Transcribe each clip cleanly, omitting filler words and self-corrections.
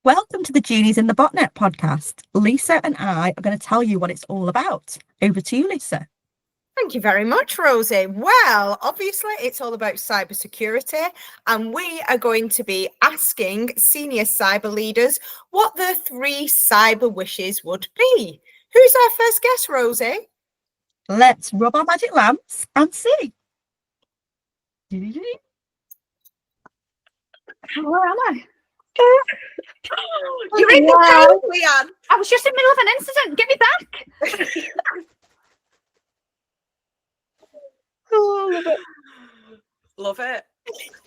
Welcome to the Genies in the Botnet podcast. Lisa and I are going to tell you what it's all about. Over to you, Lisa. Thank you very much, Rosie. Well, obviously, it's all about cybersecurity, and we are going to be asking senior cyber leaders what their 3 cyber wishes would be. Who's our first guest, Rosie? Let's rub our magic lamps and see. Where am I? You're in the room, Lianne. I was just in the middle of an incident. Get me back. Oh, love it. Love it.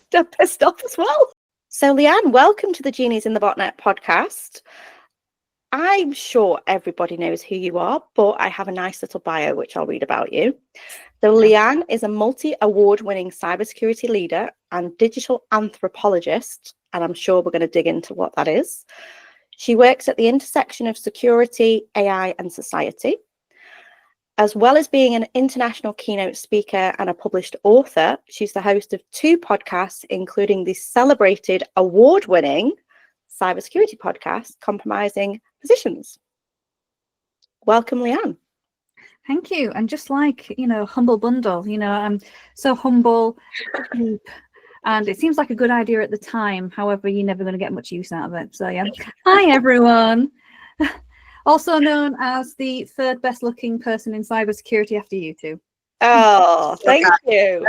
They're pissed off as well. So, Lianne, welcome to the Genies in the Botnet podcast. I'm sure everybody knows who you are, but I have a nice little bio which I'll read about you. So Lianne is a multi-award-winning cybersecurity leader and digital anthropologist, and I'm sure we're going to dig into what that is. She works at the intersection of security, AI, and society. As well as being an international keynote speaker and a published author, she's the host of 2 podcasts, including the celebrated award-winning cybersecurity podcast, Compromising Positions. Welcome, Lianne. Thank you. And just like, humble bundle, I'm so humble, and it seems like a good idea at the time. However, you're never going to get much use out of it. So yeah. Hi, everyone. Also known as the 3rd best looking person in cybersecurity after you 2. Oh, thank you.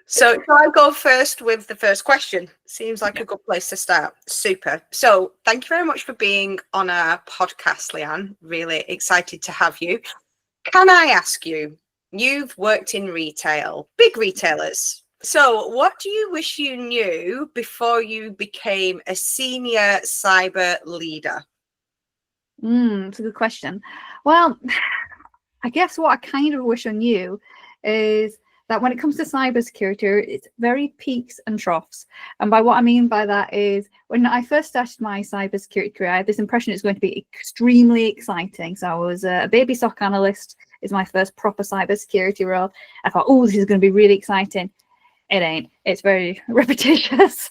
So shall I go first with the first question? Seems like a good place to start. Super. So thank you very much for being on our podcast, Lianne. Really excited to have you. Can I ask you, you've worked in retail, big retailers. So what do you wish you knew before you became a senior cyber leader? It's a good question. Well, I guess what I kind of wish I knew is that when it comes to cybersecurity, it's very peaks and troughs. And by what I mean by that is, when I first started my cybersecurity career, I had this impression it's going to be extremely exciting. So I was a baby SOC analyst, is my first proper cybersecurity role. I thought, oh, this is going to be really exciting. It ain't. It's very repetitious,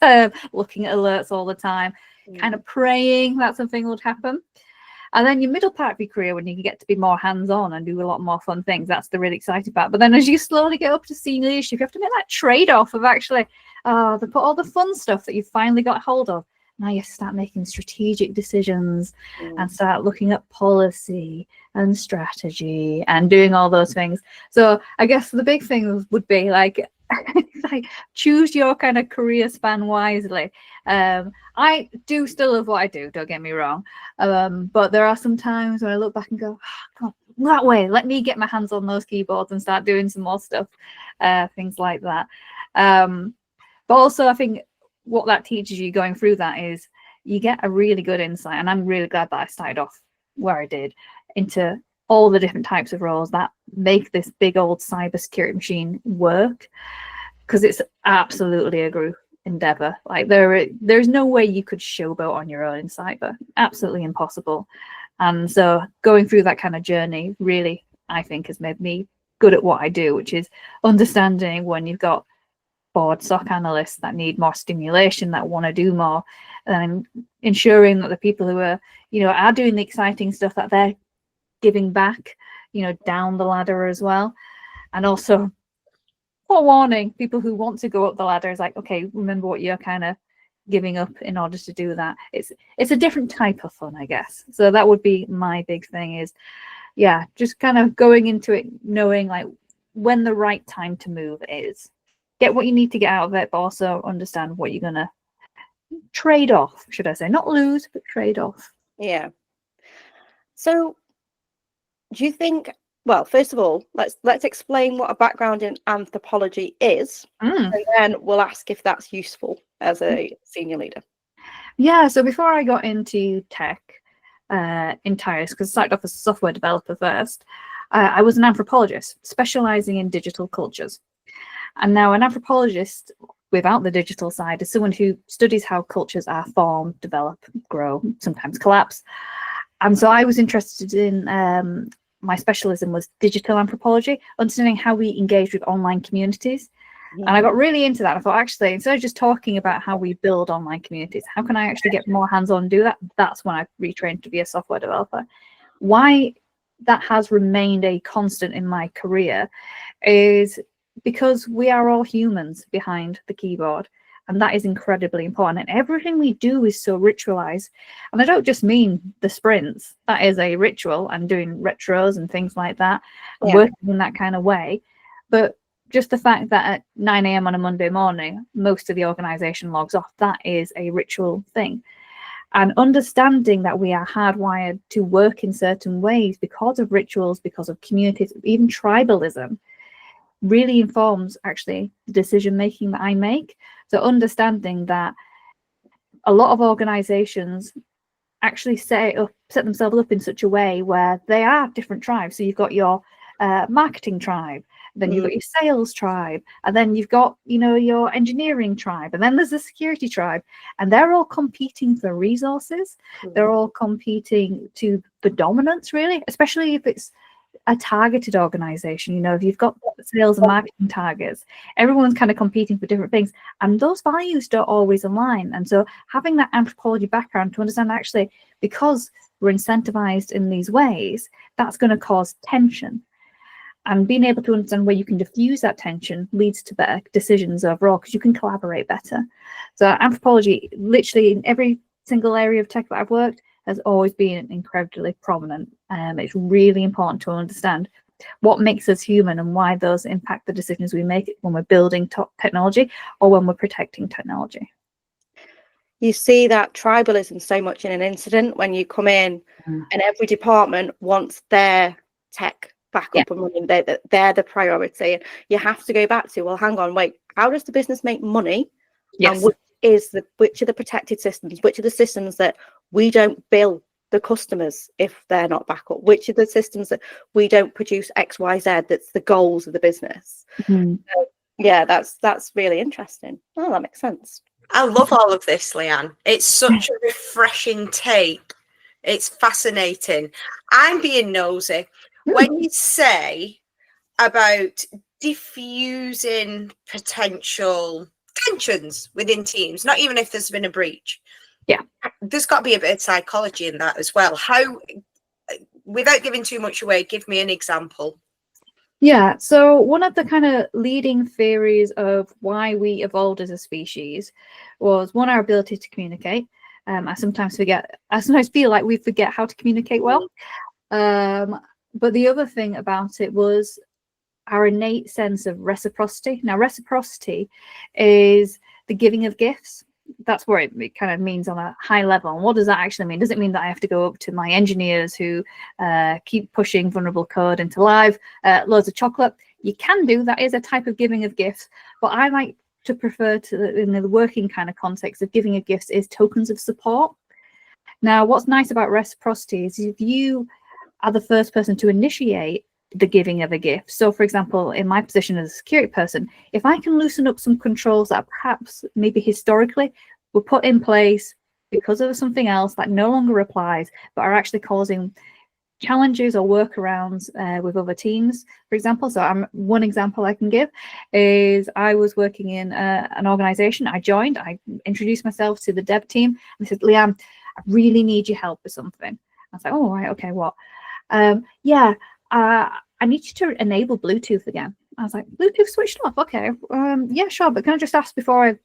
looking at alerts all the time, kind of praying that something would happen. And then your middle part of your career, when you get to be more hands-on and do a lot more fun things, that's the really exciting part. But then as you slowly get up to senior leadership, you have to make that trade-off of actually, they put all the fun stuff that you've finally got hold of. Now you start making strategic decisions and start looking at policy and strategy and doing all those things. So I guess the big thing would be like choose your kind of career span wisely. I do still love what I do, don't get me wrong, but there are some times when I look back and go, come on, that way, let me get my hands on those keyboards and start doing some more stuff, things like that. But also I think what that teaches you going through that is you get a really good insight, and I'm really glad that I started off where I did, into all the different types of roles that make this big old cybersecurity machine work, because it's absolutely a group endeavor. Like there's no way you could showboat on your own in cyber. Absolutely impossible. And so going through that kind of journey really, I think, has made me good at what I do, which is understanding when you've got board SOC analysts that need more stimulation, that want to do more, and ensuring that the people who are doing the exciting stuff, that they're giving back, down the ladder as well. And also, forewarning people who want to go up the ladder is like, okay, remember what you're kind of giving up in order to do that. It's a different type of fun, I guess. So that would be my big thing, is just kind of going into it knowing like when the right time to move is. Get what you need to get out of it, but also understand what you're gonna trade off, should I say, not lose, but trade off. Yeah. So do you think, well, first of all, let's explain what a background in anthropology is, and then we'll ask if that's useful as a senior leader. Yeah, so before I got into tech entirely, because I started off as a software developer first, I was an anthropologist specializing in digital cultures. And now an anthropologist without the digital side is someone who studies how cultures are formed, develop, grow, sometimes collapse. And so I was interested in, my specialism was digital anthropology, understanding how we engage with online communities. And I got really into that. I thought, actually, instead of just talking about how we build online communities, how can I actually get more hands-on and do that? That's when I retrained to be a software developer. Why that has remained a constant in my career is because we are all humans behind the keyboard. And that is incredibly important. And everything we do is so ritualized. And I don't just mean the sprints. That is a ritual, and doing retros and things like that, and working in that kind of way. But just the fact that at 9 a.m. on a Monday morning, most of the organization logs off, that is a ritual thing. And understanding that we are hardwired to work in certain ways because of rituals, because of communities, even tribalism, really informs actually the decision making that I make. So understanding that a lot of organizations actually set themselves up in such a way where they are different tribes. So you've got your marketing tribe, then you've got your sales tribe, and then you've got, you know, your engineering tribe, and then there's the security tribe, and they're all competing for resources. They're all competing to the dominance, really, especially if it's a targeted organization. You know, if you've got sales and marketing targets, everyone's kind of competing for different things, and those values don't always align. And so having that anthropology background to understand, actually, because we're incentivized in these ways, that's going to cause tension. And being able to understand where you can diffuse that tension leads to better decisions overall, because you can collaborate better. So anthropology, literally in every single area of tech that I've worked, has always been incredibly prominent. It's really important to understand what makes us human and why those impact the decisions we make when we're building top technology or when we're protecting technology. You see that tribalism so much in an incident when you come in and every department wants their tech back up and running. They're the priority. And you have to go back to, well, hang on, wait, how does the business make money? Yes. And which are the protected systems? Which are the systems that we don't bill the customers if they're not back up? Which are the systems that we don't produce XYZ? That's the goals of the business. So, yeah, that's really interesting. Oh, that makes sense. I love all of this, Lianne. It's such a refreshing take. It's fascinating. I'm being nosy. When you say about diffusing potential tensions within teams, not even if there's been a breach, there's got to be a bit of psychology in that as well. How, without giving too much away, give me an example. Yeah, so one of the kind of leading theories of why we evolved as a species was, one, our ability to communicate. I sometimes feel like we forget how to communicate well. But the other thing about it was our innate sense of reciprocity. Now, reciprocity is the giving of gifts. That's what it kind of means on a high level. And what does that actually mean? Does it mean that I have to go up to my engineers who keep pushing vulnerable code into live, loads of chocolate? You can do. That is a type of giving of gifts. But I like to prefer to, in the working kind of context of giving of gifts, is tokens of support. Now, what's nice about reciprocity is if you are the first person to initiate the giving of a gift. So, for example, in my position as a security person, if I can loosen up some controls that perhaps maybe historically were put in place because of something else that no longer applies, but are actually causing challenges or workarounds with other teams, for example. So one example I can give is I was working in an organization. I joined, I introduced myself to the dev team, and I said, Lianne, I really need your help with something. I was like, oh, right, okay, what? I need you to enable Bluetooth again. I was like, Bluetooth switched off? Okay, yeah, sure, but can I just ask before I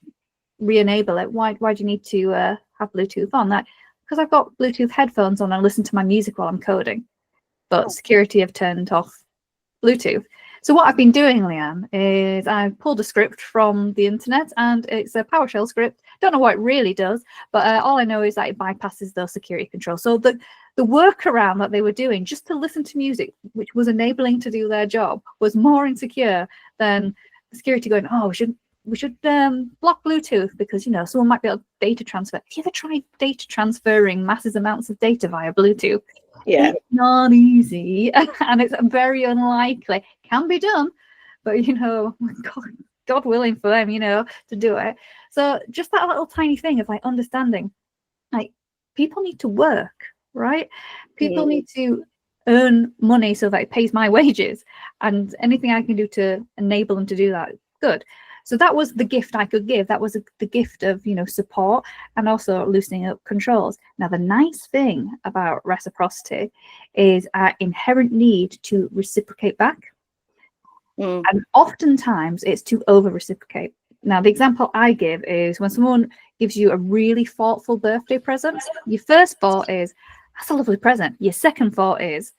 re-enable it, why do you need to have Bluetooth on? That because I've got Bluetooth headphones on and I listen to my music while I'm coding, but security have turned off Bluetooth. So what I've been doing, Lianne, is I've pulled a script from the internet, and it's a PowerShell script. Don't know what it really does, but all I know is that it bypasses those security controls. So the workaround that they were doing just to listen to music, which was enabling to do their job, was more insecure than security going, oh, we should block Bluetooth because, you know, someone might be able to data transfer. Have you ever tried data transferring massive amounts of data via Bluetooth? Yeah. It's not easy, and it's very unlikely. Can be done, but, you know, God willing for them, you know, to do it. So just that little tiny thing of like understanding, like, people need to work, right? People need to earn money so that it pays my wages, and anything I can do to enable them to do that, good. So that was the gift I could give. That was the gift of, support and also loosening up controls. Now, the nice thing about reciprocity is our inherent need to reciprocate back. And oftentimes it's to over reciprocate. Now, the example I give is when someone gives you a really thoughtful birthday present, your first thought is, that's a lovely present. Your second thought is,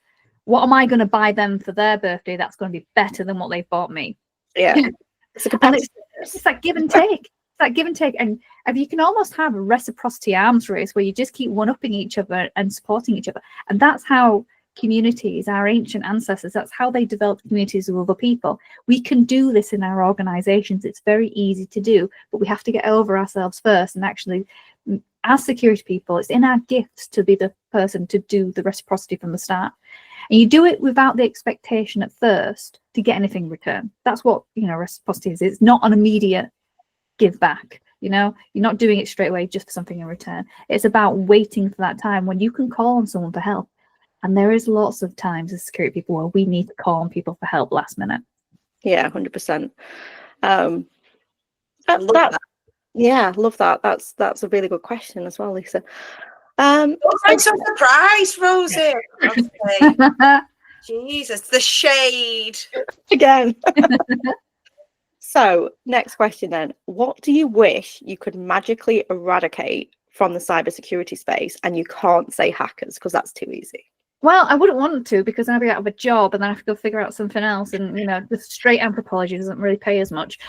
what am I going to buy them for their birthday that's going to be better than what they bought me? Yeah. It's a competitive. It's like give and take. It's like give and take. And you can almost have a reciprocity arms race where you just keep one-upping each other and supporting each other. And that's how communities, our ancient ancestors, that's how they developed communities with other people. We can do this in our organizations. It's very easy to do, but we have to get over ourselves first. And actually, as security people, it's in our gifts to be the person to do the reciprocity from the start. And you do it without the expectation at first to get anything in return. That's what, reciprocity is. It's not an immediate give back. You're not doing it straight away just for something in return. It's about waiting for that time when you can call on someone for help. And there is lots of times as security people where we need to call on people for help last minute. Yeah, 100%. Yeah, love that. That's a really good question as well, Lisa. I'm so surprised, Rosie. Okay. Jesus, the shade again. So, next question then. What do you wish you could magically eradicate from the cybersecurity space? And you can't say hackers because that's too easy. Well, I wouldn't want to because then I'd be out of a job and then I have to go figure out something else. And, the straight anthropology doesn't really pay as much.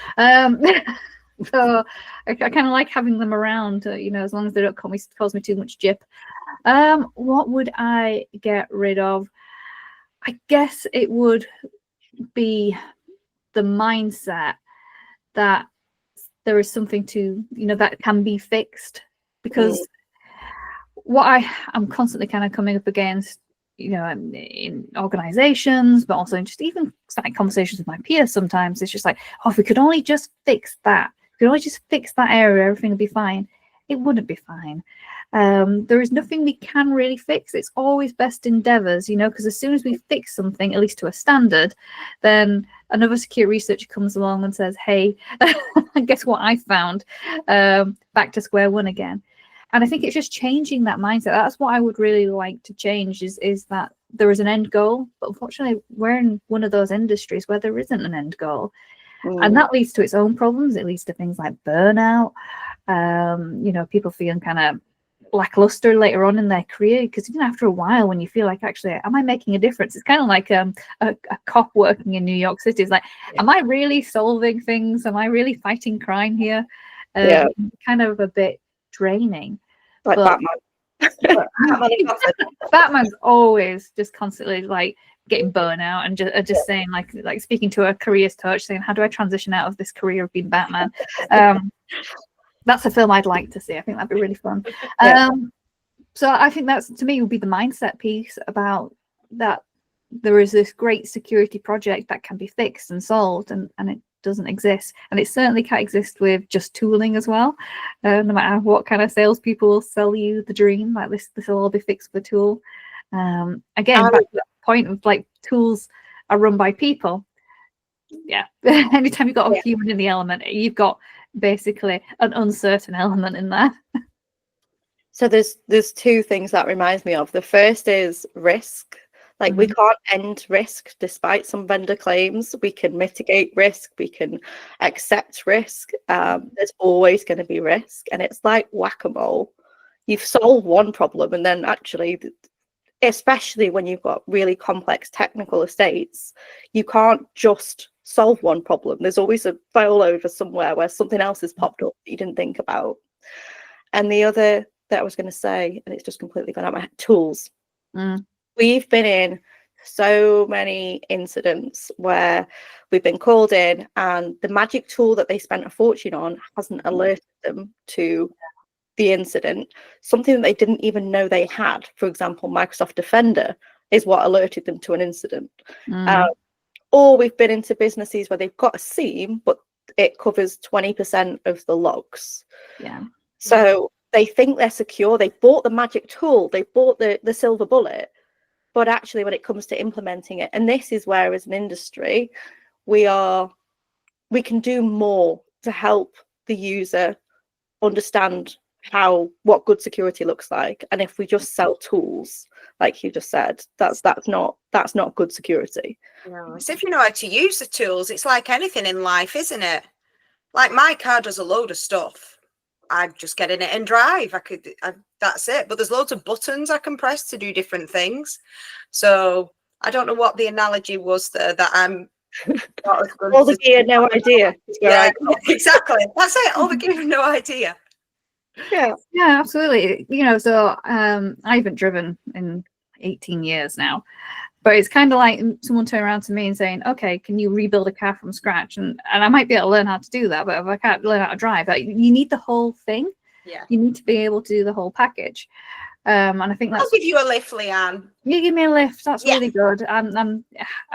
So I kind of like having them around, as long as they don't cause me too much jip. What would I get rid of? I guess it would be the mindset that there is something to, that can be fixed. Because what I'm constantly kind of coming up against, in organizations, but also in just even like conversations with my peers sometimes, it's just like, if we could only just fix that. If we could only just fix that area, everything would be fine. It wouldn't be fine. There is nothing we can really fix. It's always best endeavors, because as soon as we fix something, at least to a standard, then another security researcher comes along and says, hey, guess what I found? Back to square one again. And I think it's just changing that mindset. That's what I would really like to change is that there is an end goal. But unfortunately, we're in one of those industries where there isn't an end goal. And that leads to its own problems. It leads to things like burnout, people feeling kind of lackluster later on in their career. Because after a while, when you feel like, actually, am I making a difference? It's kind of like a cop working in New York City. It's like, am I really solving things? Am I really fighting crime here? Kind of a bit draining. Like Batman. Batman's always just constantly like getting burnout and just saying like speaking to a careers coach saying, how do I transition out of this career of being Batman? That's a film I'd like to see. I think that'd be really fun. So I think that's, to me, would be the mindset piece about that. There is this great security project that can be fixed and solved, and it doesn't exist. And it certainly can't exist with just tooling as well. No matter what kind of salespeople will sell you the dream, like this will all be fixed with a tool. Again, back to that point of like tools are run by people. Yeah. Anytime you've got a human in the element, you've got basically an uncertain element in there. So there's two things that reminds me of. The first is risk. Like we can't end risk despite some vendor claims. We can mitigate risk. We can accept risk. There's always going to be risk. And it's like whack-a-mole. You've solved one problem and then actually, especially when you've got really complex technical estates, you can't just solve one problem. There's always a failover somewhere where something else has popped up that you didn't think about. And the other that I was going to say, and it's just completely gone out my head, tools. We've been in so many incidents where we've been called in and the magic tool that they spent a fortune on hasn't alerted them to the incident. Something that they didn't even know they had, for example, Microsoft Defender, is what alerted them to an incident. Or we've been into businesses where they've got a SIEM, but it covers 20% of the logs. So they think they're secure. They bought the magic tool. They bought the silver bullet. But actually, when it comes to implementing it, and this is where, as an industry, we can do more to help the user understand what good security looks like. And if we just sell tools, like you just said, that's not good security. No, so if you know how to use the tools, it's like anything in life, isn't it? Like my car does a load of stuff. I just get in it and drive. That's it. But there's loads of buttons I can press to do different things. So I don't know what the analogy was there that I'm not as good all the gear, no idea. Yeah, exactly. That's it. All the gear, no idea. Yeah, absolutely. So I haven't driven in 18 years now, but it's kind of like someone turning around to me and saying, okay, can you rebuild a car from scratch? And I might be able to learn how to do that, but if I can't learn how to drive, you need the whole thing. Yeah, you need to be able to do the whole package. And I think I'll give you a lift, Lianne. You give me a lift. That's really good.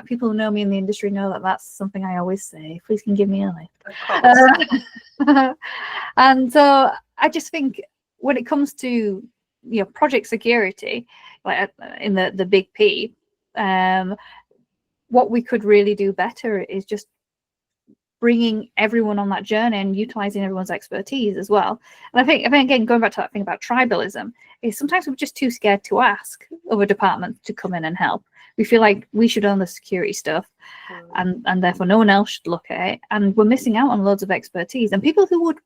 People who know me in the industry know that that's something I always say. Please can give me a lift. And so I just think when it comes to project security, like in the big P, what we could really do better is just bringing everyone on that journey and utilizing everyone's expertise as well. And I think again, going back to that thing about tribalism, is sometimes we're just too scared to ask other departments to come in and help. We feel like we should own the security stuff, and therefore no one else should look at it. And we're missing out on loads of expertise and people who would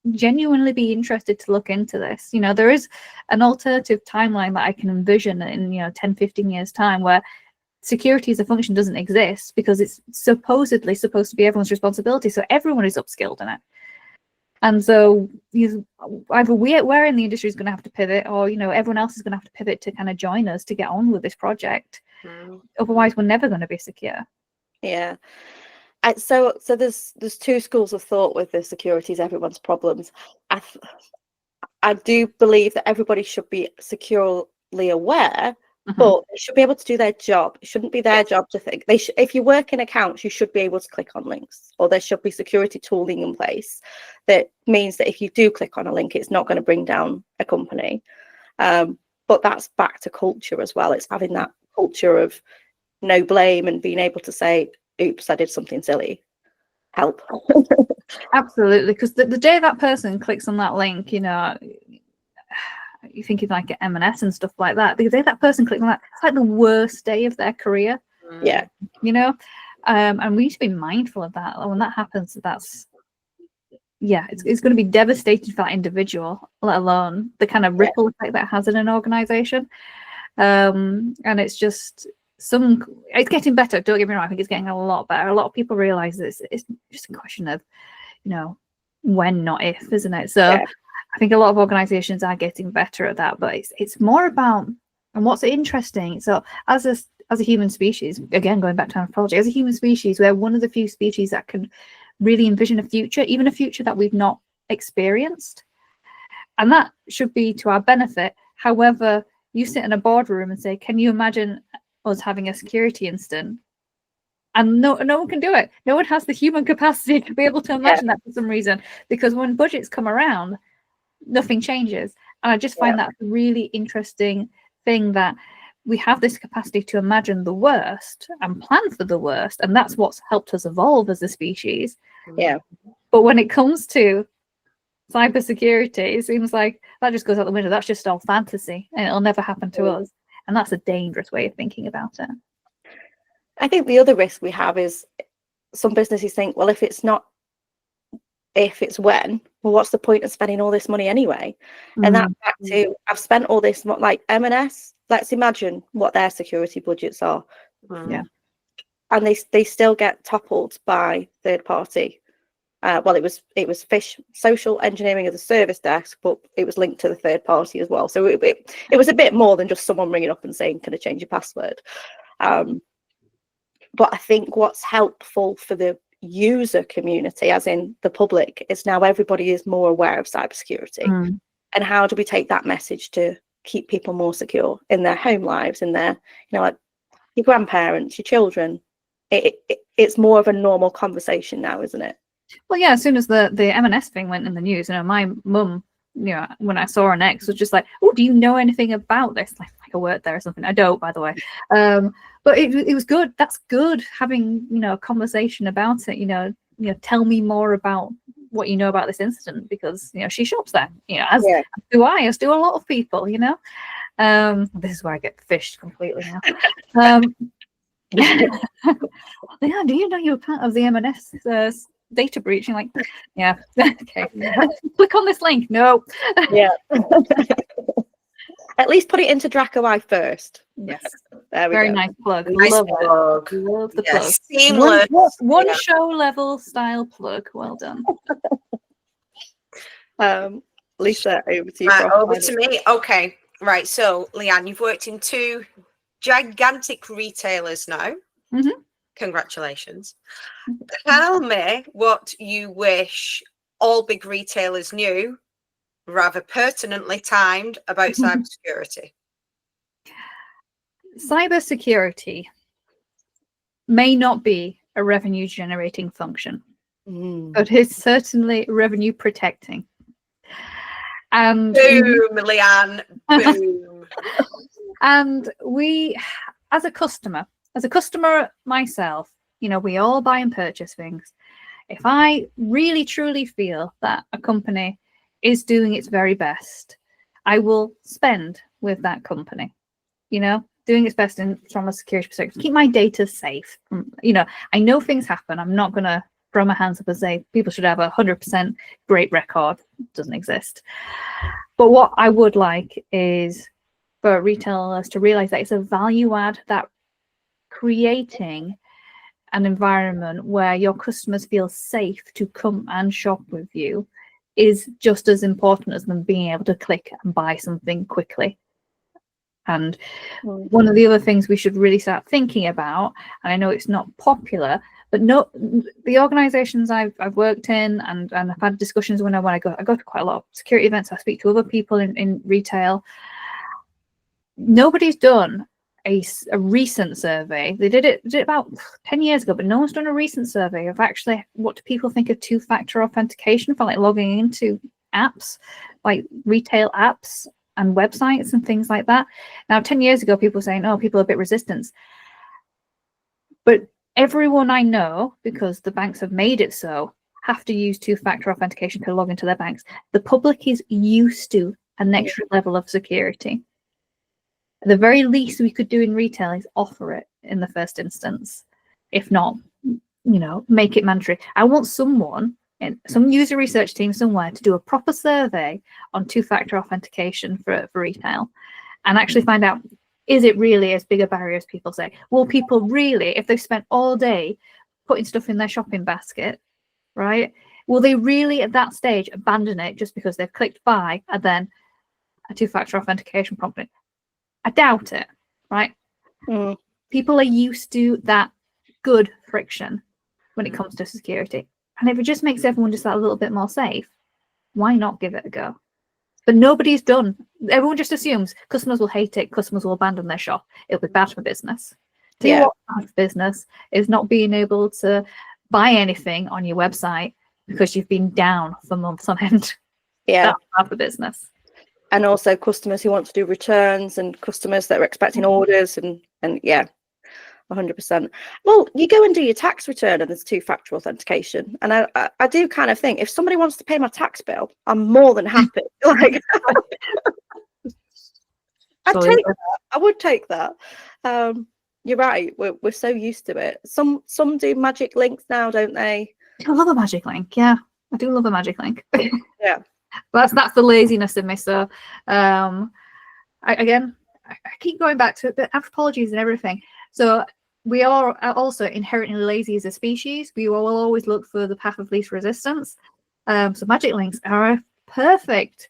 genuinely be interested to look into this. There is an alternative timeline that I can envision in 10, 15 years time where security as a function doesn't exist because it's supposedly supposed to be everyone's responsibility. So everyone is upskilled in it. And so either we're in the industry is going to have to pivot, or everyone else is going to have to pivot to kind of join us to get on with this project. Otherwise, we're never going to be secure. Yeah. So there's two schools of thought with the security is everyone's problems. I do believe that everybody should be securely aware, but they should be able to do their job. It shouldn't be their job to think. If you work in accounts, you should be able to click on links, or there should be security tooling in place that means that if you do click on a link, it's not going to bring down a company. But that's back to culture as well. It's having that culture of no blame and being able to say, oops, I did something silly. Help. Absolutely. Because the day that person clicks on that link, you're thinking like M&S and stuff like that. The day that person clicks on that, it's like the worst day of their career. Yeah. And we need to be mindful of that. When that happens, it's going to be devastating for that individual, let alone the kind of ripple effect that has in an organization. And it's just it's getting better. Don't get me wrong. I think it's getting a lot better. A lot of people realize this. It's just a question of, when, not if, isn't it? So I think a lot of organizations are getting better at that, but it's more about, and what's interesting. So as a human species, again, going back to anthropology, as a human species, we're one of the few species that can really envision a future, even a future that we've not experienced. And that should be to our benefit. However, you sit in a boardroom and say, can you imagine us having a security incident? And no one can do it. No one has the human capacity to be able to imagine that for some reason, because when budgets come around, nothing changes. And I just find that a really interesting thing, that we have this capacity to imagine the worst and plan for the worst, and that's what's helped us evolve as a species. But when it comes to cybersecurity, it seems like that just goes out the window. That's just all fantasy and it'll never happen to us, and that's a dangerous way of thinking about it. I think the other risk we have is some businesses think, well, if it's not if, it's when, well, what's the point of spending all this money anyway? And that's back to, I've spent all this, like M&S, let's imagine what their security budgets are. And they still get toppled by third party. Well, it was Fish Social Engineering as a Service desk, but it was linked to the third party as well. So it was a bit more than just someone ringing up and saying, can I change your password? But I think what's helpful for the user community, as in the public, is now everybody is more aware of cybersecurity. And how do we take that message to keep people more secure in their home lives, in their, like your grandparents, your children? It's more of a normal conversation now, isn't it? Well, yeah, as soon as the M&S thing went in the news, my mum, when I saw her next, was just like, oh, do you know anything about this? Like I worked there or something. I don't, by the way. But it was good. That's good, having, a conversation about it, tell me more about what you know about this incident because she shops there. As Yeah. do I, as do a lot of people. This is where I get fished completely now. Yeah, do you know you're part of the M&S data breach? You're like, yeah, okay. Click on this link. No. Yeah. At least put it into Dracoi first. Yes. There we Very go. nice plug. Nice Love plug. it. Love the Yeah, plug. seamless. One Yeah. show level style plug. Well done. Lisa, over to you. Right, over to me. Okay. Right. So, Lianne, you've worked in 2 gigantic retailers now. Mhm. Congratulations. Tell me what you wish all big retailers knew, rather pertinently timed, about cybersecurity. Cybersecurity may not be a revenue generating function, but it's certainly revenue protecting. And boom, Lianne, boom. And we, as a customer myself, we all buy and purchase things. If I really truly feel that a company is doing its very best, I will spend with that company, doing its best from a security perspective, keep my data safe. I know things happen. I'm not going to throw my hands up and say people should have 100% great record. It doesn't exist. But what I would like is for retailers to realize that it's a value add, that creating an environment where your customers feel safe to come and shop with you is just as important as them being able to click and buy something quickly. And one of the other things we should really start thinking about, and I know it's not popular, but the organizations I've worked in and I've had discussions when I go to quite a lot of security events, I speak to other people in retail. Nobody's done a recent survey. They did it about 10 years ago, but no one's done a recent survey of actually what do people think of 2-factor authentication for like logging into apps, like retail apps and websites and things like that. Now, 10 years ago, people were saying, oh, people are a bit resistant. But everyone I know, because the banks have made it so, have to use 2-factor authentication to log into their banks. The public is used to an extra level of security. The very least we could do in retail is offer it in the first instance. If not, make it mandatory. I want some user research team somewhere to do a proper survey on 2-factor authentication for retail and actually find out, is it really as big a barrier as people say? Will people really, if they've spent all day putting stuff in their shopping basket, right? Will they really at that stage abandon it just because they've clicked buy and then a 2-factor authentication prompt? I doubt it, right? People are used to that good friction when it comes to security. And if it just makes everyone just that a little bit more safe, why not give it a go? But nobody's done. Everyone just assumes customers will hate it, customers will abandon their shop. It'll be bad for business. Tell you what's bad for business is not being able to buy anything on your website because you've been down for months on end. Yeah. That's bad for business. And also customers who want to do returns and customers that are expecting orders and 100%. Well, you go and do your tax return and there's 2-factor authentication. And I do kind of think if somebody wants to pay my tax bill, I'm more than happy. Like, I would take that. You're right. We're so used to it. Some do magic links now, don't they? I love a magic link. Yeah, I do love a magic link. Yeah. That's the laziness in me. So I keep going back to it, but anthropologies and everything. So we are also inherently lazy as a species. We will always look for the path of least resistance. So magic links are a perfect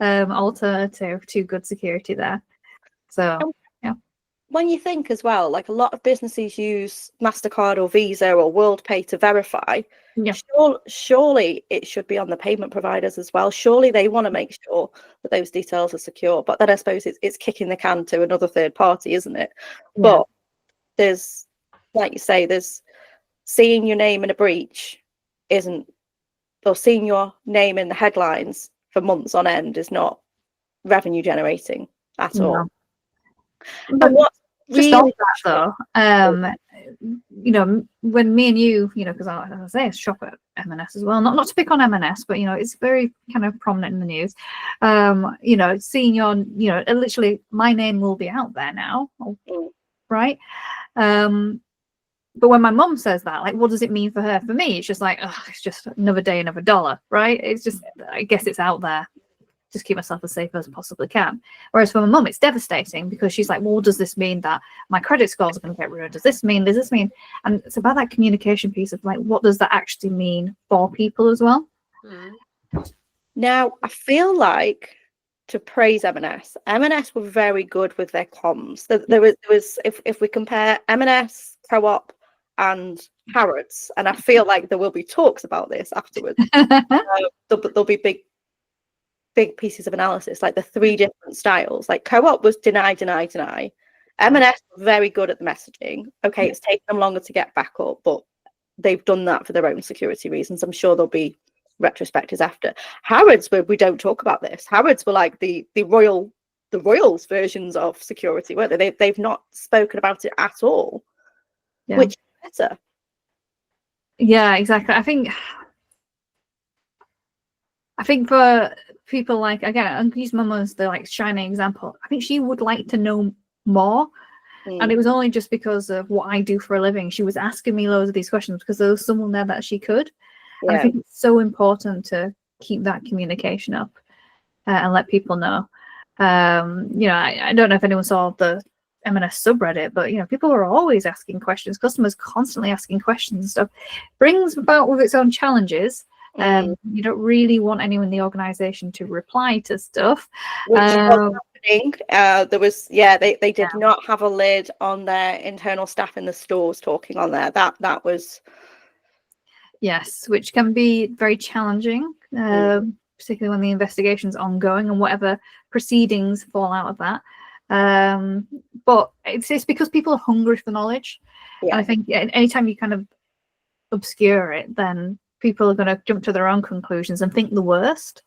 alternative to good security there. So yeah. When you think as well, like a lot of businesses use MasterCard or Visa or WorldPay to verify. Yeah. Surely it should be on the payment providers as well. Surely they want to make sure that those details are secure. But then I suppose it's kicking the can to another third party, isn't it? Yeah. But there's, like you say, there's seeing your name in a breach or seeing your name in the headlines for months on end is not revenue generating at all. But what just really on that though, you know, when me and you know, because I say I shop at M&S as well, not to pick on M&S, but you know, it's very kind of prominent in the news. You know, seeing your, you know, literally my name will be out there now, right? But when my mum says that, like, what does it mean for her? For me, it's just like, oh, it's just another day, another dollar, right? It's just, I guess it's out there. Just keep myself as safe as I possibly can. Whereas for my mum, it's devastating because she's like, well, does this mean that my credit scores are going to get ruined? Does this mean? And it's about that communication piece of like, what does that actually mean for people as well? Now, I feel like, to praise M&S were very good with their comms. There was if we compare M&S, Co-op, and Harrods, and I feel like there will be talks about this afterwards. There'll be big pieces of analysis, like the 3 different styles. Like Co-op was deny. M&S were very good at the messaging. Okay, it's taken them longer to get back up, but they've done that for their own security reasons. I'm sure there'll be retrospectives after. Harrods, where we don't talk about this. Harrods were like the royals versions of security, weren't they? They've not spoken about it at all, which is better. Yeah, exactly. I think for people like, again, I'll use Mum as the like shining example. I think she would like to know more. And it was only just because of what I do for a living. She was asking me loads of these questions because there was someone there that she could. And I think it's so important to keep that communication up and let people know. You know, I don't know if anyone saw the M&S subreddit, but you know, people are always asking questions. Customers constantly asking questions and stuff. Brings about with its own challenges. You don't really want anyone in the organization to reply to stuff. Which was happening. There was, they did not have a lid on their internal staff in the stores talking on there. That was, yes, which can be very challenging, particularly when the investigation's ongoing and whatever proceedings fall out of that. But it's because people are hungry for knowledge. And I think anytime you kind of obscure it, then people are going to jump to their own conclusions and think the worst.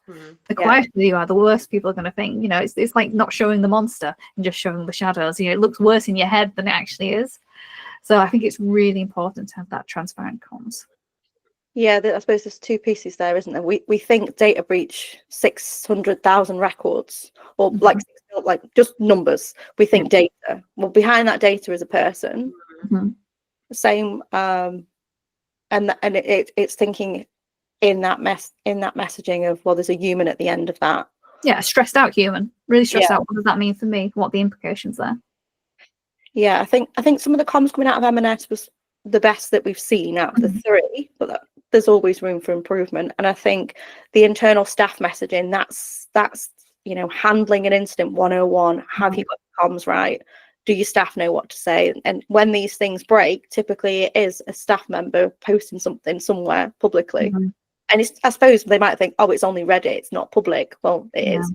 The quieter you are, the worse people are going to think. You know, it's like not showing the monster and just showing the shadows. You know, it looks worse in your head than it actually is. So I think it's really important to have that transparent comms. Yeah, I suppose there's 2 pieces there, isn't there? We think data breach 600,000 records, or like just numbers. We think data. Well, behind that data is a person. Same. And it's thinking in that messaging of, well, there's a human at the end of that. Yeah, stressed out human, really stressed out. What does that mean for me? What are the implications there? Yeah, I think some of the comms coming out of M&S was the best that we've seen out of the 3, but there's always room for improvement. And I think the internal staff messaging, that's you know, handling an incident 101. Have you got the comms right? Do your staff know what to say? And when these things break, typically it is a staff member posting something somewhere publicly. And I suppose they might think, oh, it's only Reddit, it's not public. Well, it is.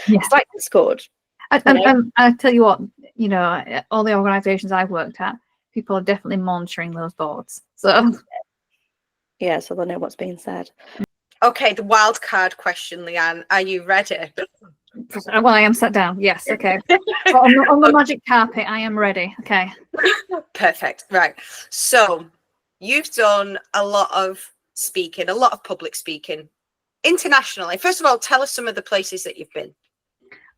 It's like Discord. I tell you what, you know, all the organizations I've worked at, people are definitely monitoring those boards. So yeah, so they know what's being said. Okay, the wild card question, Lianne. Are you ready? Well, I am sat down. Yes. Okay. on the magic carpet, I am ready. Okay. Perfect. Right. So you've done a lot of speaking, a lot of public speaking internationally. First of all, tell us some of the places that you've been.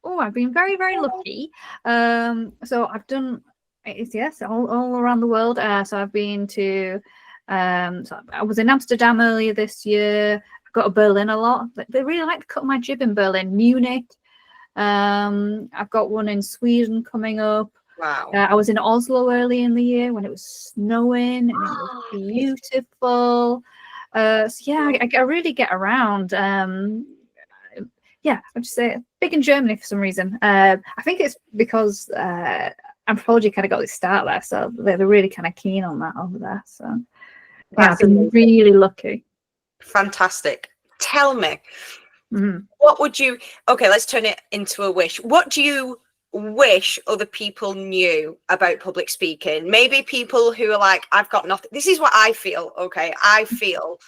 Oh, I've been very, very lucky. So I've done all around the world. So I've been to. So I was in Amsterdam earlier this year. I got to Berlin a lot. They really like to cut my jib in Berlin. Munich. I've got one in Sweden coming up. Wow. I was in Oslo early in the year when it was snowing and it was beautiful. So yeah, I really get around. Yeah, I'd just say big in Germany for some reason. I think it's because Anthropology kind of got its start there, so they're really kind of keen on that over there. So yeah, I've been really lucky. Fantastic. Tell me, what would you? Okay, let's turn it into a wish. What do you wish other people knew about public speaking? Maybe people who are like, I've got nothing. This is what I feel. Okay, I feel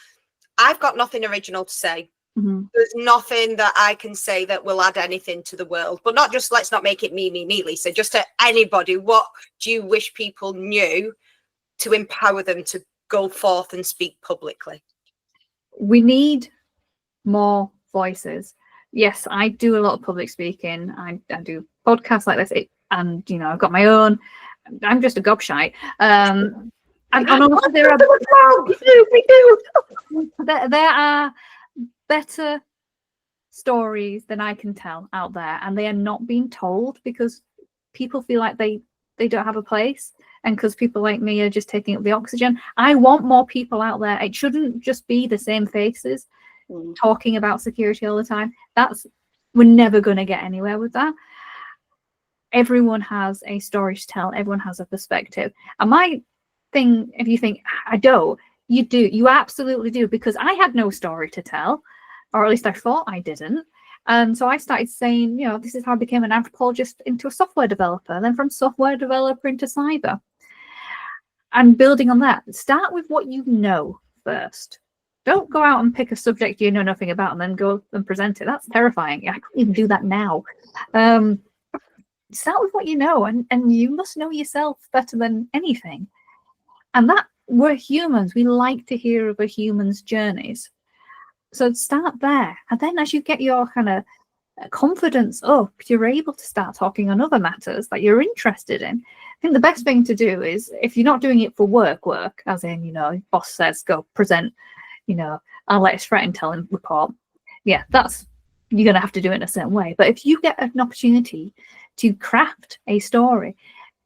I've got nothing original to say. There's nothing that I can say that will add anything to the world, but not just, let's not make it me, Lisa, just to anybody. What do you wish people knew to empower them to go forth and speak publicly? We need more voices. Yes, I do a lot of public speaking. I do podcasts like this, and I've got my own. I'm just a gobshite. And obviously there are there are better stories than I can tell out there, and they are not being told because people feel like they don't have a place, and because people like me are just taking up the oxygen. I want more people out there. It shouldn't just be the same faces talking about security all the time. We're never going to get anywhere with that. Everyone has a story to tell. Everyone has a perspective. And my thing, if you think I don't, you do. You absolutely do, because I had no story to tell, or at least I thought I didn't. And so I started saying, this is how I became an anthropologist into a software developer, and then from software developer into cyber. And building on that, start with what you know first. Don't go out and pick a subject you know nothing about and then go and present it. That's terrifying. I can't even do that now. Start with what you know, and you must know yourself better than anything. And that we're humans. We like to hear of a human's journeys. So start there. And then as you get your kind of confidence up, you're able to start talking on other matters that you're interested in. I think the best thing to do is, if you're not doing it for work, as in, boss says, go present, our latest threat intel report. Yeah, you're going to have to do it in a certain way. But if you get an opportunity to craft a story,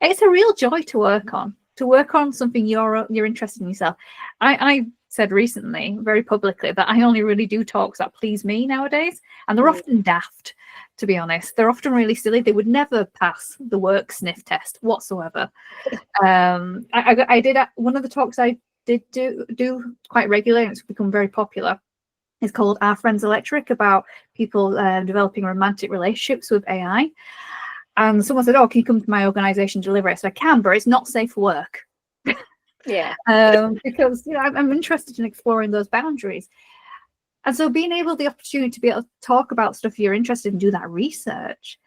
it's a real joy to work on something you're interested in yourself. I said recently, very publicly, that I only really do talks that please me nowadays, and they're often daft, to be honest. They're often really silly. They would never pass the work sniff test whatsoever. I did one of the talks I did do quite regularly, and it's become very popular. It's called Our Friends Electric, about people developing romantic relationships with AI. And someone said, can you come to my organization deliver it? I said, I can, but it's not safe for work. Yeah. Because I'm interested in exploring those boundaries. And so being able the opportunity to be able to talk about stuff you're interested in, do that research,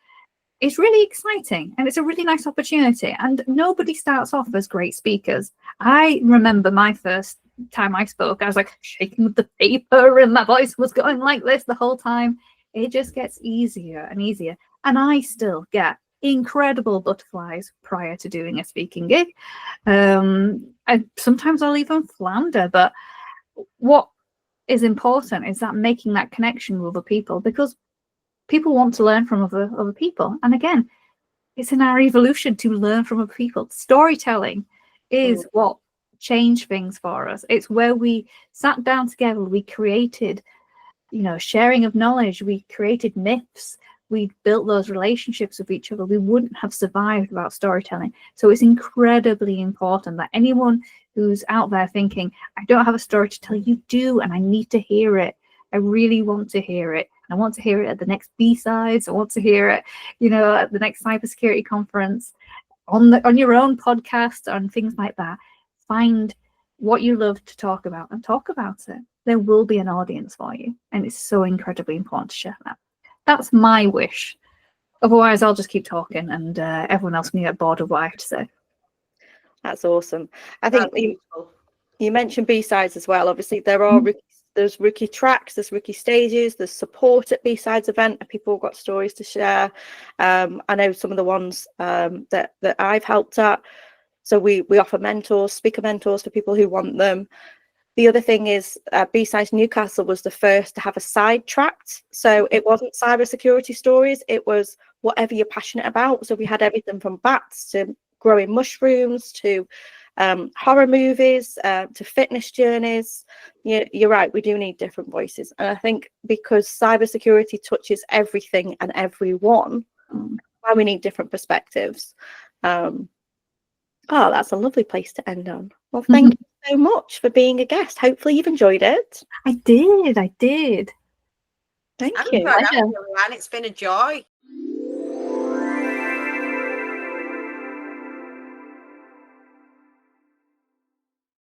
is really exciting, and it's a really nice opportunity. And nobody starts off as great speakers. I remember my first time I spoke, I was like shaking with the paper, and my voice was going like this the whole time. It just gets easier and easier. And I still get incredible butterflies prior to doing a speaking gig. And sometimes I'll even flounder, but what is important is that making that connection with other people, because people want to learn from other people. And again, it's in our evolution to learn from other people. Storytelling is what changed things for us. It's where we sat down together, we created, sharing of knowledge, we created myths, we built those relationships with each other. We wouldn't have survived without storytelling. So it's incredibly important that anyone who's out there thinking, I don't have a story to tell, you do, and I need to hear it. I really want to hear it. I want to hear it at the next B-sides. I want to hear it, at the next cybersecurity conference, on your own podcast, on things like that. Find what you love to talk about and talk about it. There will be an audience for you, and it's so incredibly important to share that. That's my wish. Otherwise, I'll just keep talking, and everyone else can get bored of what I have to say. That's awesome. I think you mentioned B-sides as well. Obviously, there's rookie tracks, there's rookie stages, there's support at B-sides event, and people have got stories to share. I know some of the ones that I've helped at. So we offer mentors, speaker mentors for people who want them. The other thing is B-Sides Newcastle was the first to have a side tract. So it wasn't cybersecurity stories, it was whatever you're passionate about. So we had everything from bats to growing mushrooms to horror movies to fitness journeys. You're right, we do need different voices. And I think because cybersecurity touches everything and everyone, why we need different perspectives. That's a lovely place to end on. Well, thank you so much for being a guest. Hopefully you've enjoyed it. I did. Thank you. Leanne. It's been a joy.